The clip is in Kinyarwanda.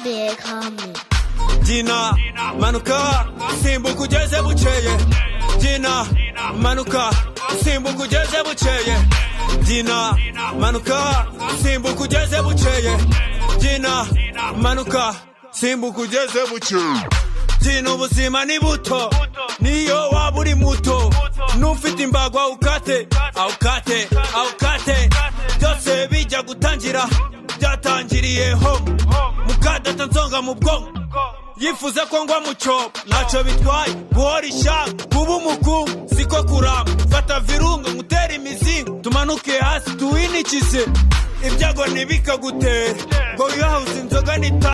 big homie. Jina manuka simbuka ugeze bukeye. Jina manuka simbuka ugeze bukeye. Jina manuka simbuka ugeze bukeye. Jina manuka simbuka ugeze bukeye. Jina ubuzima ni buto niyo waba uri muto n'ufite imbagwa ukate byose bijya gutangira byatangiriye ho mukadata nzonga mu bwonko yifuza ko ngwa mu cyobo ntacyo bitwaye guhora ishyanga kuba umukungu siko kuramba fata virunga ngutera imizingo tumanuke hasi tuwinikize ibyago ntibikagutere ngo wihahuze inzoga n'itabi